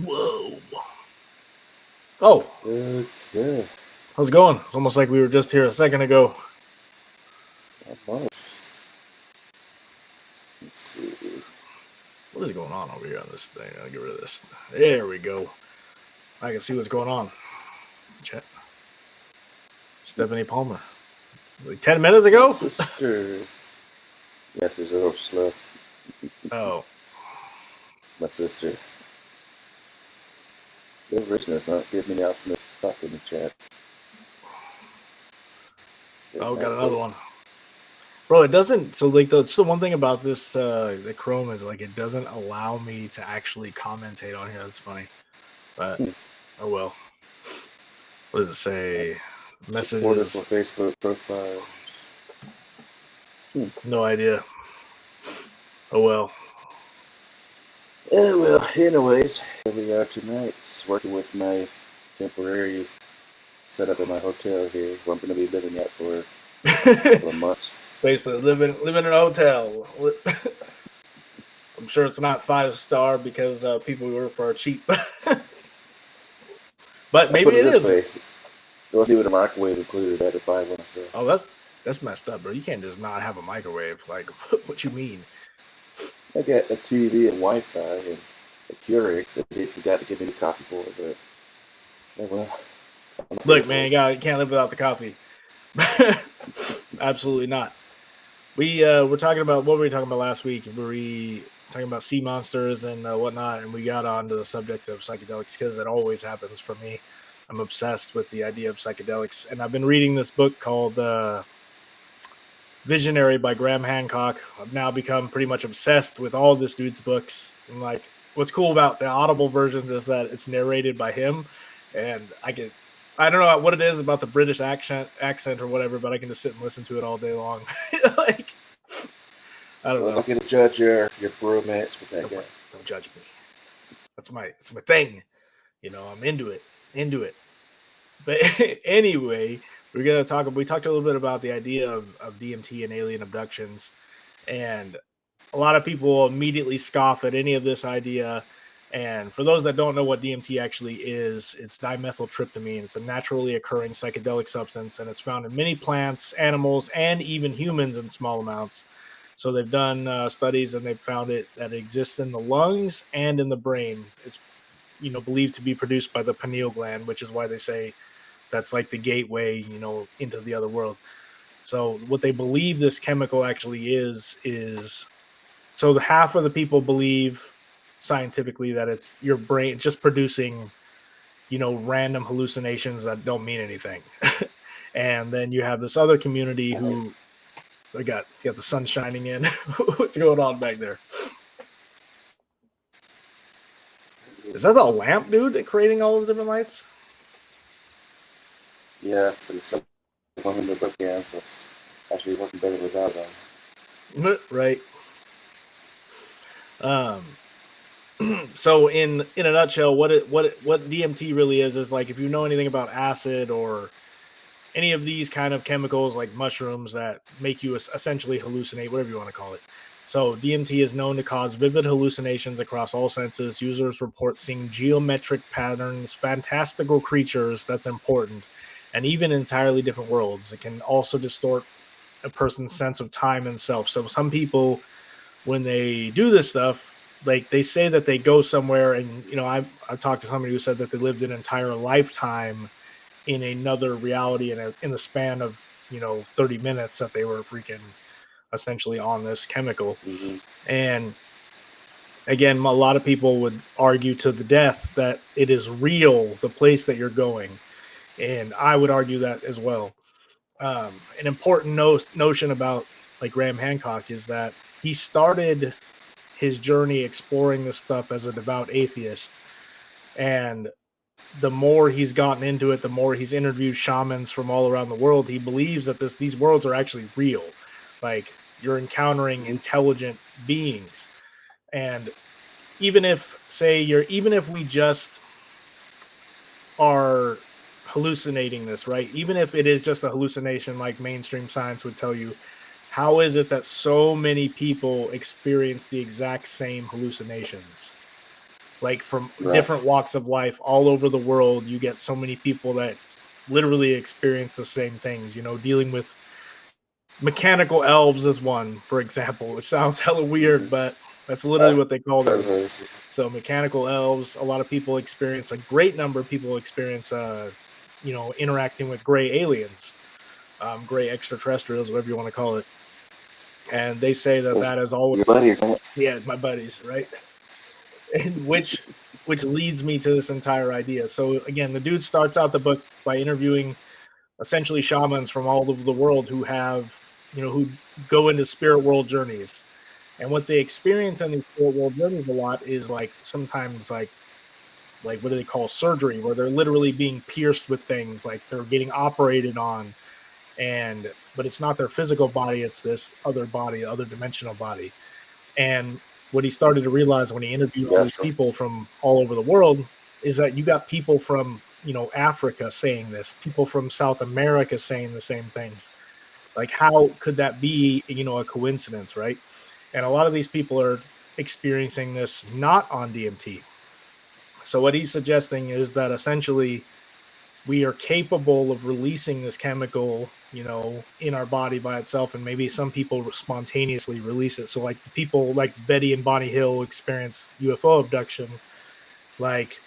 Whoa. Oh. Okay. How's it going? It's almost like we were just here a second ago. Almost. Let's see. What is going on over here on this thing? I'll get rid of this. There we go. I can see what's going on. Chat. Stephanie Palmer. Like 10 minutes ago? Sister. Yes, it's a little slow. Oh. My sister. The original does not give me the option to talk in the chat. Oh, got another one. Bro, it doesn't. So, like, that's the one thing about this, the Chrome is, like, it doesn't allow me to actually commentate on here. That's funny. But, oh well. What does it say? Messages. For Facebook profiles. No idea. Oh well. Yeah, well, anyways, here we are tonight, working with my temporary setup at my hotel here, where I'm going to be living at for a couple of months. Basically, living in a hotel. I'm sure it's not 5-star because people we work for are cheap. But maybe it is. Way. There wasn't even a microwave included. I had to buy one. So. Oh, that's messed up, bro. You can't just not have a microwave. Like, what you mean? I got a TV and Wi-Fi and a Keurig that they forgot to give me the coffee for, but oh well. Look, man, you can't live without the coffee. Absolutely not. We're talking about, what were we talking about last week? Were we talking about sea monsters and whatnot? And we got onto the subject of psychedelics because it always happens for me. I'm obsessed with the idea of psychedelics, and I've been reading this book called Visionary by Graham Hancock. I've now become pretty much obsessed with all this dude's books. And like, what's cool about the Audible versions is that it's narrated by him, and I don't know what it is about the British accent or whatever, but I can just sit and listen to it all day long. Like, I don't know. I'm not gonna judge your bromance with that guy. Don't judge me. It's my thing. You know, I'm into it. But anyway, we talked a little bit about the idea of DMT and alien abductions, and a lot of people immediately scoff at any of this idea. And for those that don't know what DMT actually is, it's dimethyltryptamine. It's a naturally occurring psychedelic substance, and it's found in many plants, animals, and even humans in small amounts. So they've done studies, and they've found that it exists in the lungs and in the brain. It's believed to be produced by the pineal gland, which is why they say that's like the gateway, into the other world. So what they believe this chemical actually is so half of the people believe scientifically that it's your brain just producing, random hallucinations that don't mean anything. And then you have this other community who you got the sun shining in. What's going on back there? Is that the lamp, dude, creating all those different lights? Yeah, but it's something in the book, yeah, so it's actually working better without them. Right. So in a nutshell, what DMT really is like, if you know anything about acid or any of these kind of chemicals like mushrooms that make you essentially hallucinate, whatever you want to call it. So DMT is known to cause vivid hallucinations across all senses. Users report seeing geometric patterns, fantastical creatures, that's important, and even entirely different worlds. It can also distort a person's sense of time and self. So some people, when they do this stuff, like they say that they go somewhere, and I've talked to somebody who said that they lived an entire lifetime in another reality in the span of 30 minutes that they were freaking essentially on this chemical. Mm-hmm. And again, a lot of people would argue to the death that it is real, the place that you're going, and I would argue that as well. An important notion about like Graham Hancock is that he started his journey exploring this stuff as a devout atheist, and the more he's gotten into it, the more he's interviewed shamans from all around the world, he believes that these worlds are actually real. Like you're encountering intelligent beings. And even if we just are hallucinating this, right? Even if it is just a hallucination like mainstream science would tell you, how is it that so many people experience the exact same hallucinations? Like from Right. different walks of life all over the world, you get so many people that literally experience the same things, dealing with mechanical elves is one, for example, which sounds hella weird, but that's literally what they call I've those. heard. So mechanical elves, a lot of people experience, a great number of people experience, interacting with gray aliens, gray extraterrestrials, whatever you want to call it. And they say that Is that is always, your buddy, isn't it? yeah, my buddies, right? And which leads me to this entire idea. So again, the dude starts out the book by interviewing essentially shamans from all over the world who have, who go into spirit world journeys. And what they experience in these spirit world journeys a lot is like sometimes like what do they call surgery, where they're literally being pierced with things, like they're getting operated on, but it's not their physical body, it's this other body, other dimensional body. And what he started to realize when he interviewed all these Gotcha. people from all over the world is that you got people from, Africa saying this, people from South America saying the same things. Like, how could that be, a coincidence, right? And a lot of these people are experiencing this not on DMT. So, what he's suggesting is that essentially we are capable of releasing this chemical, in our body by itself, and maybe some people spontaneously release it. So, like the people like Betty and Bonnie Hill experience UFO abduction, like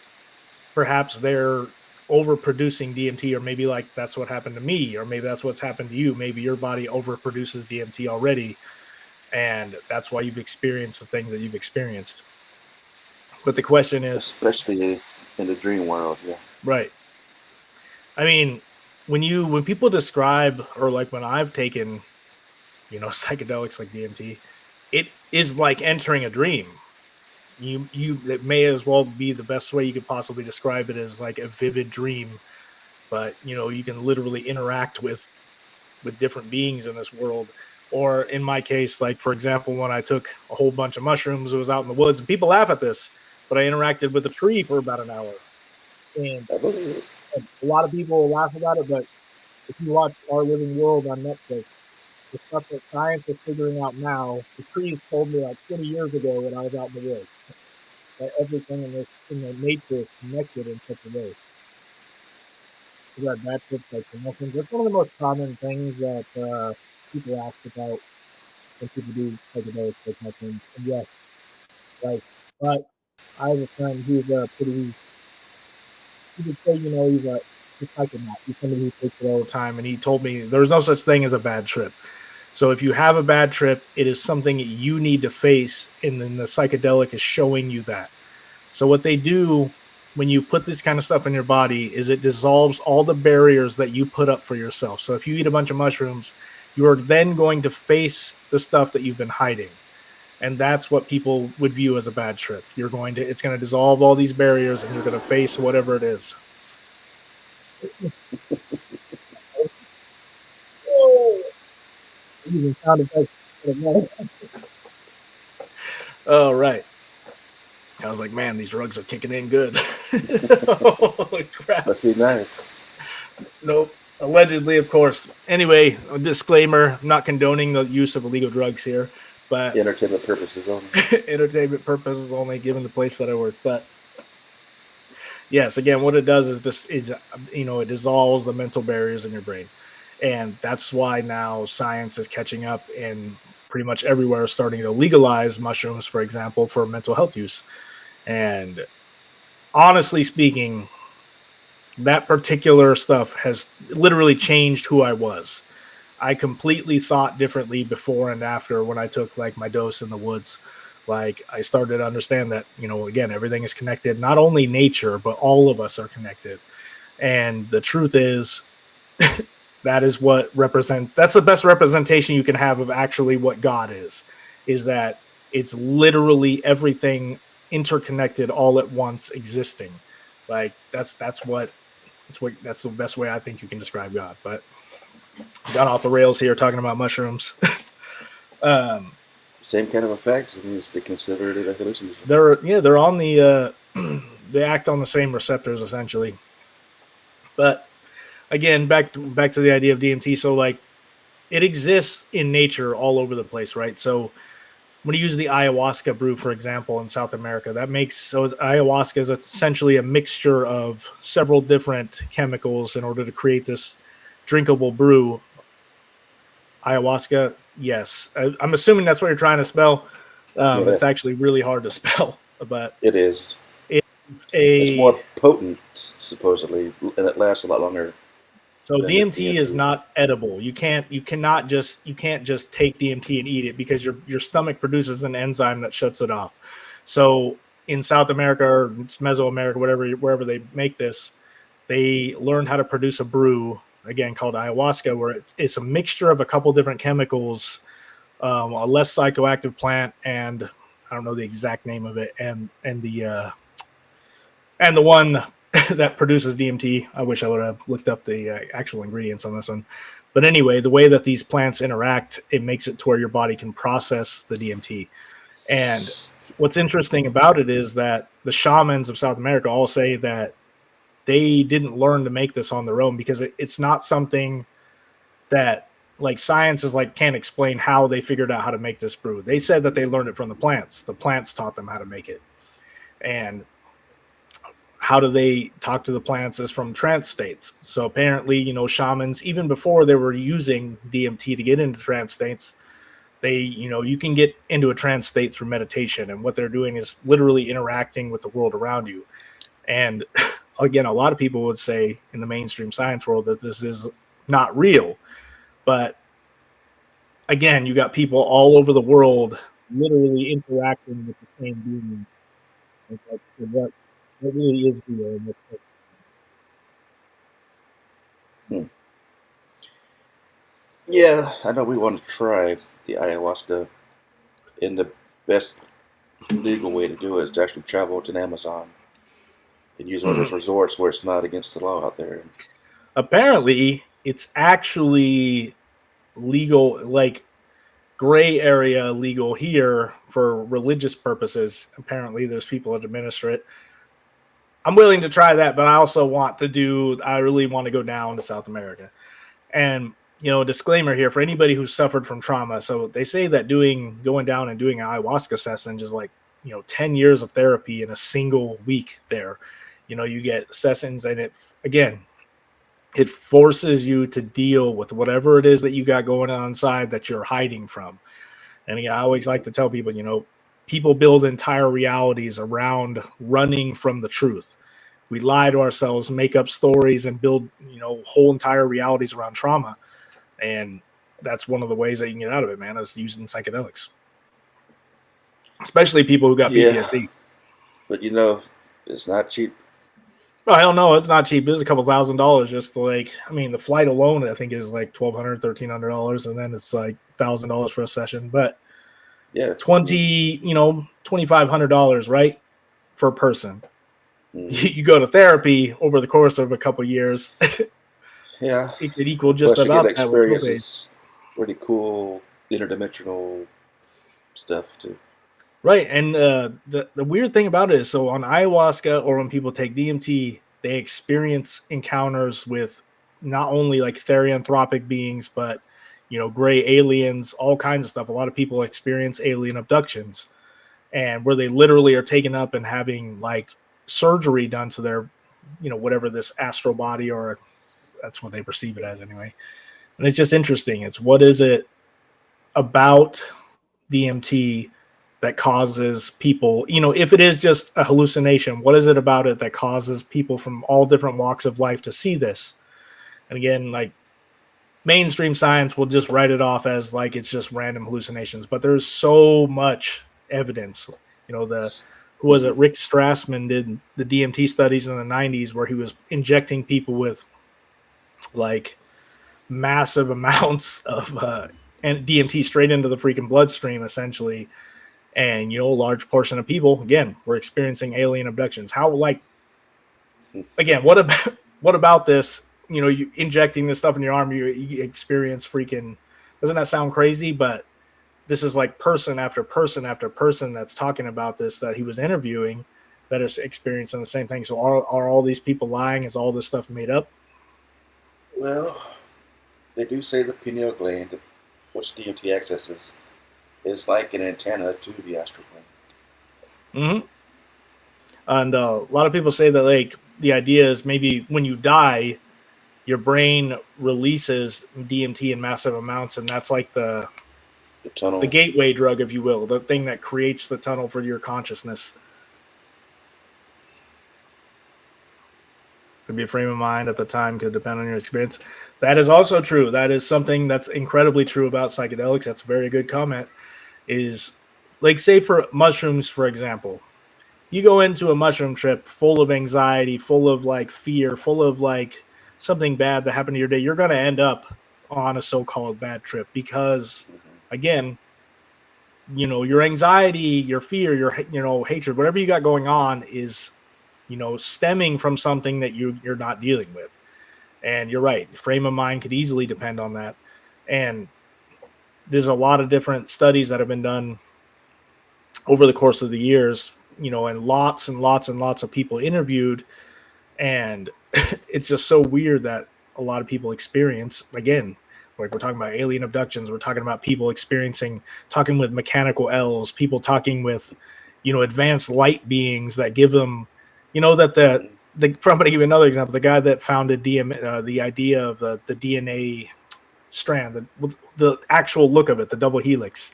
perhaps they're overproducing DMT, or maybe like that's what happened to me, or maybe that's what's happened to you. Maybe your body overproduces DMT already, and that's why you've experienced the things that you've experienced. But the question is, Especially in the dream world, yeah. right? I mean, when people describe, or like when I've taken, psychedelics like DMT, it is like entering a dream. It may as well be the best way you could possibly describe it, as like a vivid dream. But you can literally interact with different beings in this world. Or in my case, like for example, when I took a whole bunch of mushrooms, it was out in the woods, and people laugh at this, but I interacted with a tree for about an hour. And I believe it. a lot of people laugh about it, but if you watch Our Living World on Netflix, the stuff that science is figuring out now, the trees told me like 20 years ago when I was out in the woods, that everything in the nature is connected in such a way. That that's just like the nothing. That's one of the most common things that people ask about when people do psychedelics like nothing. And yes, like, but I have a friend who's a pretty, you could say, he's a psychonaut. He's somebody who takes it all the time, and he told me there's no such thing as a bad trip. So if you have a bad trip, it is something you need to face, and then the psychedelic is showing you that. So what they do when you put this kind of stuff in your body is it dissolves all the barriers that you put up for yourself. So if you eat a bunch of mushrooms, you are then going to face the stuff that you've been hiding. And that's what people would view as a bad trip. It's going to dissolve all these barriers, and you're going to face whatever it is. Oh, right. I was like, man, these drugs are kicking in good. Holy crap. Must be nice. Nope. Allegedly, of course. Anyway, a disclaimer, I'm not condoning the use of illegal drugs here, but Entertainment purposes only. entertainment purposes only, given the place that I work. But yes, again, what it does is it dissolves the mental barriers in your brain. And that's why now science is catching up, and pretty much everywhere starting to legalize mushrooms, for example, for mental health use. And honestly speaking, that particular stuff has literally changed who I was. I completely thought differently before and after when I took like my dose in the woods. Like I started to understand that, again, everything is connected, not only nature, but all of us are connected. And the truth is that's the best representation you can have of actually what God is that it's literally everything interconnected all at once existing. Like that's the best way I think you can describe God. But got off the rails here talking about mushrooms. um, Same kind of effect. I mean, they considered it a hallucination. they're on the they act on the same receptors essentially. But again, back to the idea of DMT. So like it exists in nature all over the place, right? So when you use the ayahuasca brew, for example, in South America, that makes so ayahuasca is essentially a mixture of several different chemicals in order to create this drinkable brew. Ayahuasca, yes, I'm assuming that's what you're trying to spell. Yeah, It's actually really hard to spell, but it is. it's It's a more potent, supposedly, and it lasts a lot longer so than the DMT is DMT. not edible. You can't just take DMT and eat it because your stomach produces an enzyme that shuts it off. So in South America or it's Mesoamerica, wherever they make this, they learned how to produce a brew again called ayahuasca, where it's a mixture of a couple different chemicals, a less psychoactive plant, and I don't know the exact name of it, and the one that produces DMT. I wish I would have looked up the actual ingredients on this one. But anyway, the way that these plants interact, it makes it to where your body can process the DMT. And what's interesting about it is that the shamans of South America all say that they didn't learn to make this on their own because it's not something that like science is like can't explain how they figured out how to make this brew. They said that they learned it from the plants. The plants taught them how to make it. And how do they talk to the plants is from trance states. So apparently, shamans, even before they were using DMT to get into trance states, you can get into a trance state through meditation. And what they're doing is literally interacting with the world around you. And again, a lot of people would say in the mainstream science world that this is not real. But again, you got people all over the world literally interacting with the same being. Like, what really is real and what's Hmm. Yeah, I know we want to try the ayahuasca, and the best legal way to do it is to actually travel to the Amazon and use one of those resorts where it's not against the law out there. apparently it's actually legal, like gray area legal here for religious purposes. Apparently there's people that administer it. I'm willing to try that, but I really want to go down to South America. And disclaimer here for anybody who's suffered from trauma. So they say that going down and doing an ayahuasca session is like 10 years of therapy in a single week there. You get sessions, and it forces you to deal with whatever it is that you got going on inside that you're hiding from. And again, I always like to tell people, people build entire realities around running from the truth. We lie to ourselves, make up stories, and build, whole entire realities around trauma. And that's one of the ways that you can get out of it, man, is using psychedelics. Especially people who got Yeah, PTSD. but it's not cheap. Well, I don't know. It's not cheap. It's a couple $1,000 just to the flight alone, I think is like $1,200, $1,300. And then it's like $1,000 for a session, but Yeah. 2,500, right? For a person. Mm-hmm. You go to therapy over the course of a couple years. Yeah. It could equal just Plus, you get to about that with experience propane. this really cool interdimensional stuff too. Right. And the weird thing about it is, so on ayahuasca or when people take DMT, they experience encounters with not only like therianthropic beings, but gray aliens, all kinds of stuff. A lot of people experience alien abductions, and where they literally are taken up and having like surgery done to their, whatever this astral body, or that's what they perceive it as anyway. And it's just interesting. It's what is it about DMT that causes people, if it is just a hallucination, what is it about it that causes people from all different walks of life to see this? And again, like mainstream science will just write it off as like it's just random hallucinations, but there's so much evidence. The who was it? Rick Strassman did the DMT studies in the 90s where he was injecting people with like massive amounts of and DMT straight into the freaking bloodstream, essentially. And a large portion of people, again, were experiencing alien abductions. How, like, again, what about this? You know, you injecting this stuff in your arm, you experience freaking. Doesn't that sound crazy? But this is like person after person after person that's talking about this that he was interviewing that is experiencing the same thing. So are all these people lying? Is all this stuff made up? Well, they do say the pineal gland, which DMT accesses, is like an antenna to the astral plane. Mm-hmm. And a lot of people say that like the idea is maybe when you die, your brain releases DMT in massive amounts, and that's like The the tunnel. gateway drug, if you will, the thing that creates the tunnel for your consciousness. Could be a frame of mind at the time, could depend on your experience. That is also true. That is something that's incredibly true about psychedelics. That's a very good comment. Is like, say, for mushrooms, for example, you go into a mushroom trip full of anxiety, full of like fear, full of like something bad that happened to your day, you're going to end up on a so-called bad trip because, Mm-hmm. again, you know, your anxiety, your fear, your hatred, whatever you got going on is, you know, stemming from something that you're not dealing with. And you're right, frame of mind could easily depend on that. And there's a lot of different studies that have been done over the course of the years, you know, and lots and lots and lots of people interviewed. And it's just so weird that a lot of people experience, again, like we're talking about alien abductions, we're talking about people experiencing, talking with mechanical elves, people talking with, you know, advanced light beings that give them, you know, that Mm-hmm. from to give you another example, the guy that founded the idea of the DNA strand, the actual look of it, the double helix.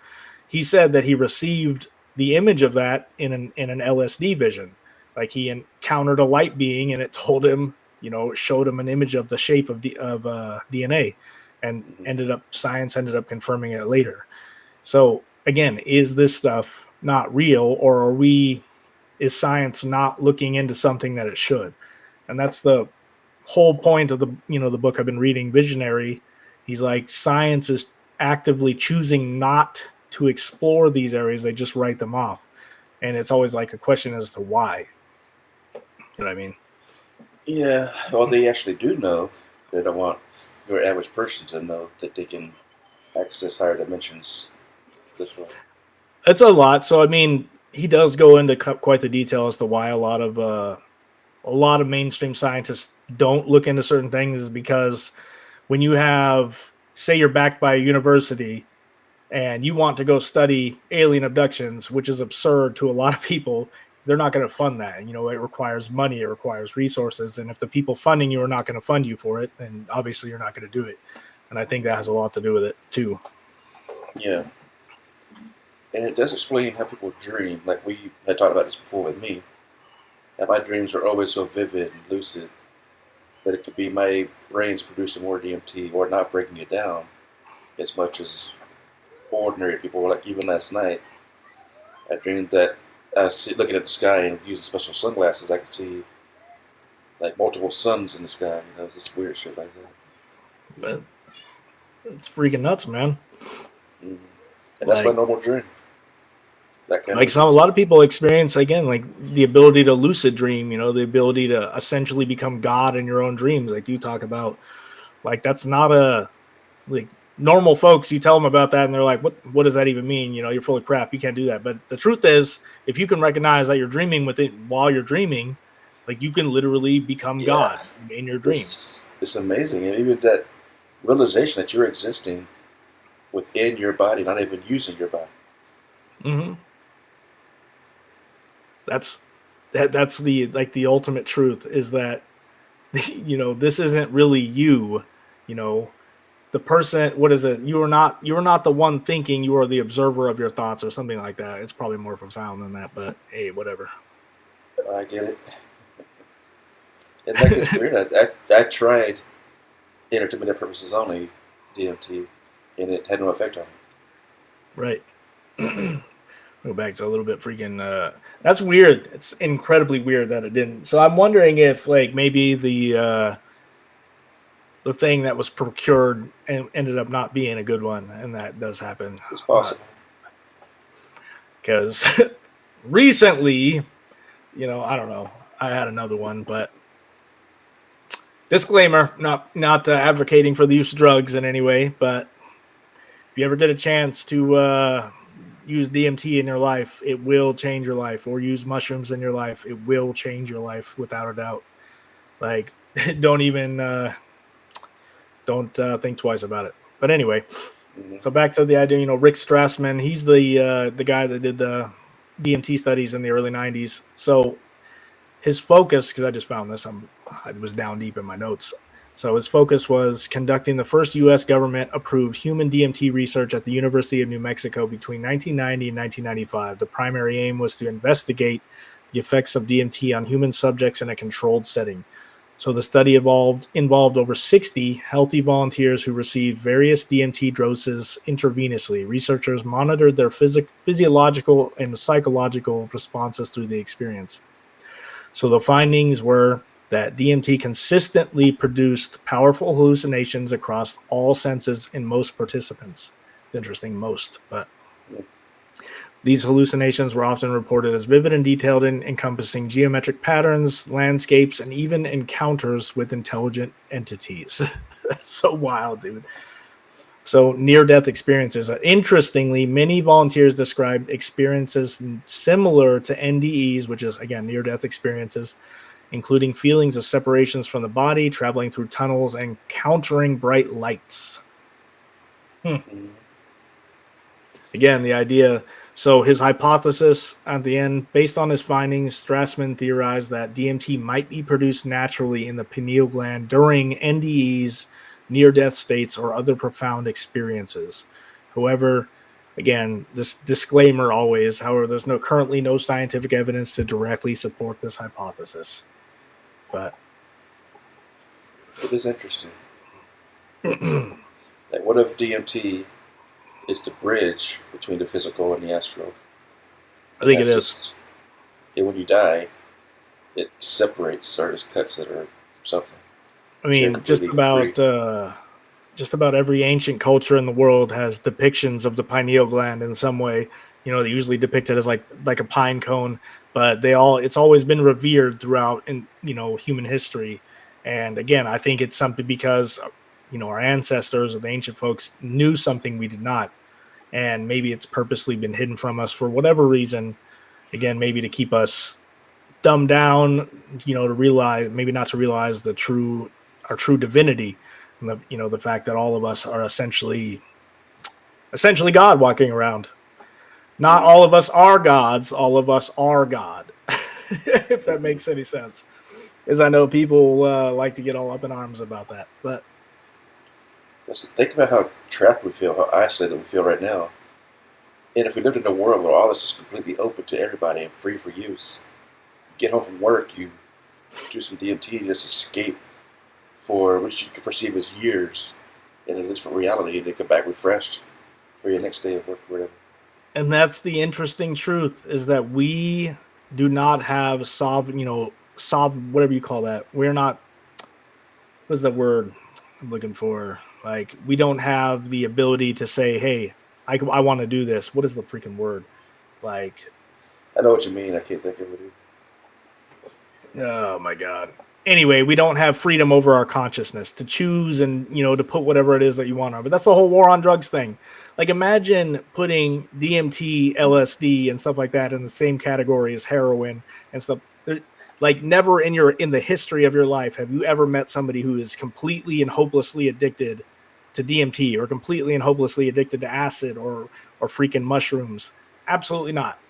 He said that he received the image of that in an LSD vision. Like he encountered a light being and it told him, you know, showed him an image of the shape of DNA, and Mm-hmm. science ended up confirming it later. So again, is this stuff not real, or is science not looking into something that it should? And that's the whole point of the book I've been reading, Visionary. He's like, science is actively choosing not to explore these areas; they just write them off, and it's always like a question as to why. You know what I mean? Yeah, well, they actually do know. They don't want your average person to know that they can access higher dimensions this way. It's a lot. So I mean, he does go into quite the detail as to why a lot of mainstream scientists don't look into certain things, is because when you have, say, you're backed by a university and you want to go study alien abductions, which is absurd to a lot of people, they're not going to fund that. You know, it requires money, it requires resources. And if the people funding you are not going to fund you for it, then obviously you're not going to do it. And I think that has a lot to do with it too. Yeah, and it does explain how people dream. Like we had talked about this before with me. That my dreams are always so vivid and lucid that it could be my brain's producing more DMT or not breaking it down as much as ordinary people. Like even last night, I dreamed that I was looking at the sky and using special sunglasses. I could see like multiple suns in the sky. You know, just weird shit like that. But it's freaking nuts, man. Mm-hmm. And that's my Like, normal dream. That kind of a lucid lot dream. of people experience, again, like the ability to lucid dream, you know, the ability to essentially become God in your own dreams, like you talk about. Like, that's not a, like, normal folks, you tell them about that and they're like, what does that even mean? You know, you're full of crap, you can't do that. But the truth is, if you can recognize that you're dreaming with it while you're dreaming, like, you can literally become Yeah, God in your dreams. it's amazing, and even that realization that you're existing within your body, not even using your body. Hmm. That's the, like, the ultimate truth, is that you know, this isn't really you. You know, the person, what is it, you are not the one thinking, you are the observer of your thoughts, or something like that. It's probably more profound than that, but hey, whatever. I get it, and like it's weird. I tried entertainment purposes only DMT, and it had no effect on me. Right. Go back to a little bit freaking that's weird. It's incredibly weird that it didn't. So I'm wondering if, like, maybe the thing that was procured and ended up not being a good one, and that does happen. It's But possible. because recently, you know, I don't know, I had another one, but Disclaimer: not advocating for the use of drugs in any way, but if you ever get a chance to use DMT in your life, it will change your life. Or use mushrooms in your life, it will change your life without a doubt. Like, don't even don't think twice about it. But anyway, so back to the idea. Rick Strassman, he's the guy that did the DMT studies in the early '90s. So his focus, because I just found this, I was down deep in my notes. So his focus was conducting the first U.S. government-approved human DMT research at the University of New Mexico between 1990 and 1995. The primary aim was to investigate the effects of DMT on human subjects in a controlled setting. So the study involved over 60 healthy volunteers who received various DMT doses intravenously. Researchers monitored their physiological and psychological responses through the experience. So the findings were that DMT consistently produced powerful hallucinations across all senses in most participants. It's interesting, most, but these hallucinations were often reported as vivid and detailed, encompassing geometric patterns, landscapes, and even encounters with intelligent entities. That's so wild, dude. So near-death experiences. Interestingly, many volunteers described experiences similar to NDEs, which is, again, near-death experiences, including feelings of separations from the body, traveling through tunnels, and encountering bright lights. Again, the idea. So his hypothesis at the end, based on his findings, Strassman theorized that DMT might be produced naturally in the pineal gland during NDEs, near-death states, or other profound experiences. However, again, this disclaimer always, however, there's currently no scientific evidence to directly support this hypothesis. But it is interesting. Like, what if DMT is the bridge between the physical and the astral? I think it is. And when you die, it separates or just cuts it or something. I mean, just about every ancient culture in the world has depictions of the pineal gland in some way. They usually depict it as like a pine cone, but it's always been revered throughout in human history. And again, I think it's something because our ancestors or the ancient folks knew something we did not, and maybe it's purposely been hidden from us for whatever reason. Again, maybe to keep us dumbed down, to realize, maybe not to realize our true divinity, and the fact that all of us are essentially God walking around. Not all of us are gods. All of us are God. If that makes any sense. Because I know people like to get all up in arms about that. But think about how trapped we feel, how isolated we feel right now. And if we lived in a world where all this is completely open to everybody and free for use, you get home from work, you do some DMT, just escape for what you could perceive as years in a different reality, and then come back refreshed for your next day of work or whatever. And that's the interesting truth, is that we do not have whatever you call that. We're not, what's the word I'm looking for? Like, we don't have the ability to say, hey, I want to do this. What is the freaking word? Like, I know what you mean. I can't think of it either. Oh my God. Anyway, we don't have freedom over our consciousness to choose and, to put whatever it is that you want on. But that's the whole war on drugs thing. Like, imagine putting DMT, LSD, and stuff like that in the same category as heroin and stuff. Like, never in the history of your life have you ever met somebody who is completely and hopelessly addicted to DMT, or completely and hopelessly addicted to acid or freaking mushrooms. Absolutely not.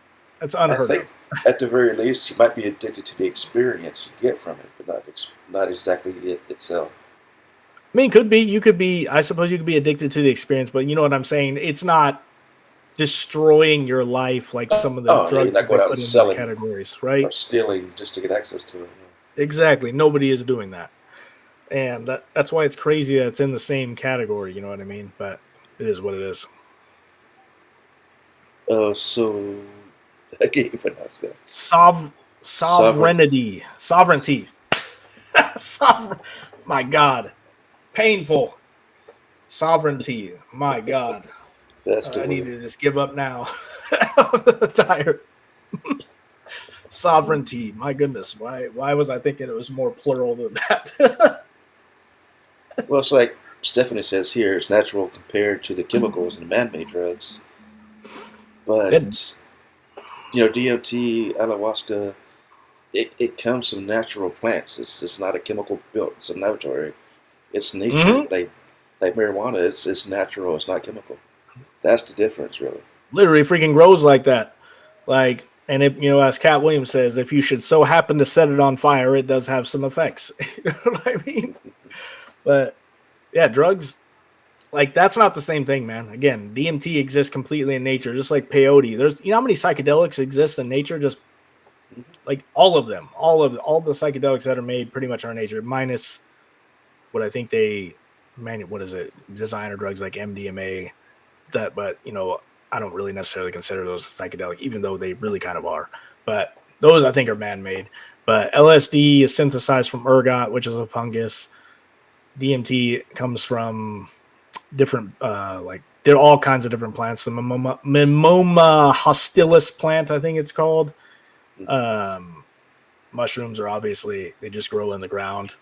That's unheard of. At the very least, you might be addicted to the experience you get from it, but not exactly it itself. I mean, could be. I suppose you could be addicted to the experience, but you know what I'm saying? It's not destroying your life like some of the drugs that put in these categories, right? Or stealing just to get access to it. Yeah. Exactly. Nobody is doing that. And that's why it's crazy that it's in the same category, you know what I mean? But it is what it is. So I can't even pronounce that. Sovereignty. My God. Painful. Sovereignty. My God. I need to just give up now. I'm tired. Sovereignty. My goodness. Why was I thinking it was more plural than that? Well, it's like Stephanie says here, it's natural compared to the chemicals and man-made drugs. It, But DMT, ayahuasca, it comes from natural plants. It's not a chemical built. It's a laboratory. It's nature. mhm. Like marijuana, it's natural. It's not chemical. That's the difference, really. Literally freaking grows like that. Like, and it, as Cat Williams says, if you should so happen to set it on fire, it does have some effects. You know what I mean? But yeah, drugs, like that's not the same thing, man. Again, DMT exists completely in nature, just like peyote. There's, how many psychedelics exist in nature? Just like all of them, all the psychedelics that are made pretty much are in nature, minus what I think what is it, designer drugs like MDMA. That, but I don't really necessarily consider those psychedelic, even though they really kind of are. But those I think are man-made. But LSD is synthesized from ergot, which is a fungus. DMT comes from different, like there are all kinds of different plants. The Mimoma hostilis plant, I think it's called. Um, Mushrooms are obviously they just grow in the ground.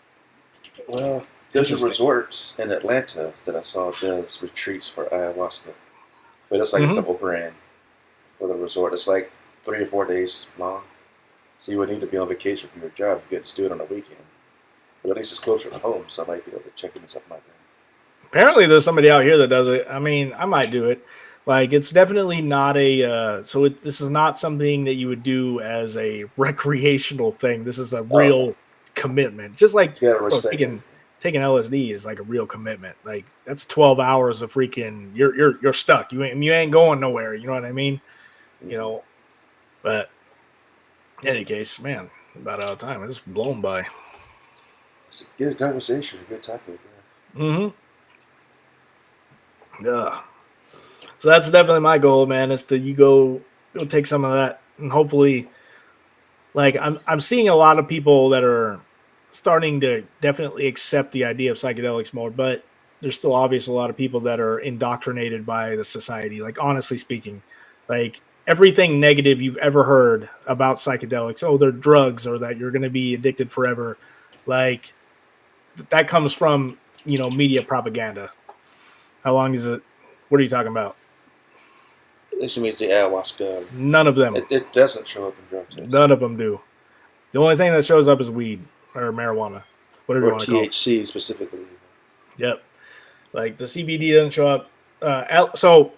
Well, there's a Interesting. resort in Atlanta that I saw does retreats for ayahuasca, but it's like a Mm-hmm. couple grand for the resort. It's like 3 or 4 days long, so you would need to be on vacation from your job. You could just do it on a weekend, but at least it's closer to home, so I might be able to check into something like that. Apparently there's somebody out here that does it. I mean, I might do it. Like it's definitely not this is not something that you would do as a recreational thing. This is a Oh no, real commitment. Just like, you gotta bro, respect it. taking LSD is like a real commitment. Like that's 12 hours of freaking you're stuck. You ain't going nowhere, you know what I mean? You Mm-hmm. know, but in any case, man, about out of time. It's blown by. It's a good conversation, a good topic. Mm-hmm. Yeah. So that's definitely my goal, man. Is to you go take some of that, and hopefully, like I'm seeing a lot of people that are starting to definitely accept the idea of psychedelics more, but there's still obviously a lot of people that are indoctrinated by the society. Like honestly speaking, like everything negative you've ever heard about psychedelics, oh, they're drugs, or that you're going to be addicted forever, like that comes from media propaganda. How long is it? What are you talking about? This means the ayahuasca. None of them. It doesn't show up in drug tests None of them do. The only thing that shows up is weed or marijuana, whatever you or want to call it. THC specifically. Yep. Like the CBD doesn't show up. So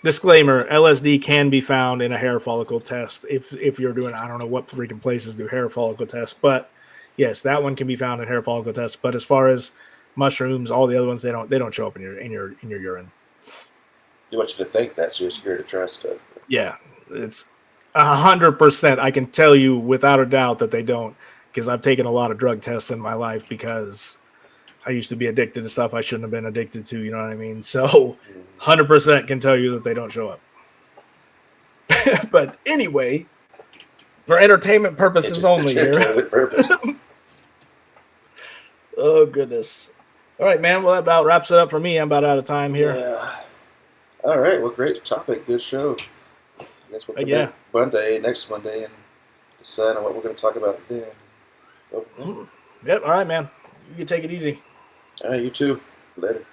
disclaimer: LSD can be found in a hair follicle test if you're doing, I don't know what freaking places do hair follicle tests, but yes, that one can be found in hair follicle tests. But as far as mushrooms, all the other ones they don't show up in your urine. They want you to think that, so you're scared to try stuff. Yeah, it's 100%. I can tell you without a doubt that they don't, because I've taken a lot of drug tests in my life because I used to be addicted to stuff I shouldn't have been addicted to. You know what I mean? So, Mm-hmm. 100% can tell you that they don't show up. But anyway, for entertainment purposes only here. Entertainment purposes. Oh goodness. All right, man. Well, that about wraps it up for me. I'm about out of time here. Yeah. All right. Well, great topic. Good show. I guess we'll come back Yeah. next Monday, and decide on what we're going to talk about then. Go from there. Yep. All right, man. You can take it easy. All right. You too. Later.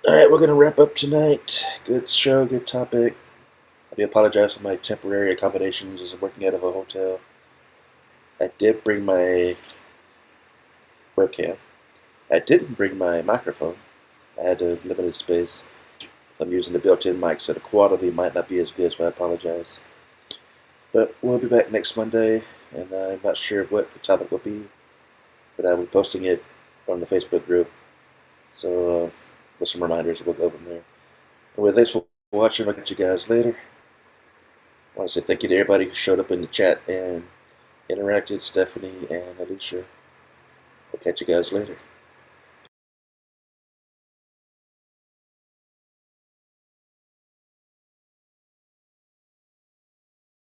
All right. We're going to wrap up tonight. Good show. Good topic. I do apologize for my temporary accommodations as I'm working out of a hotel. I did bring my webcam. I didn't bring my microphone. I had a limited space. I'm using the built-in mic, so the quality might not be as good, so I apologize. But we'll be back next Monday, and I'm not sure what the topic will be, but I will be posting it on the Facebook group. So with some reminders, we'll go from there. Anyway, thanks for watching. I'll catch you guys later. I want to say thank you to everybody who showed up in the chat and interacted, Stephanie and Alicia. I'll catch you guys later.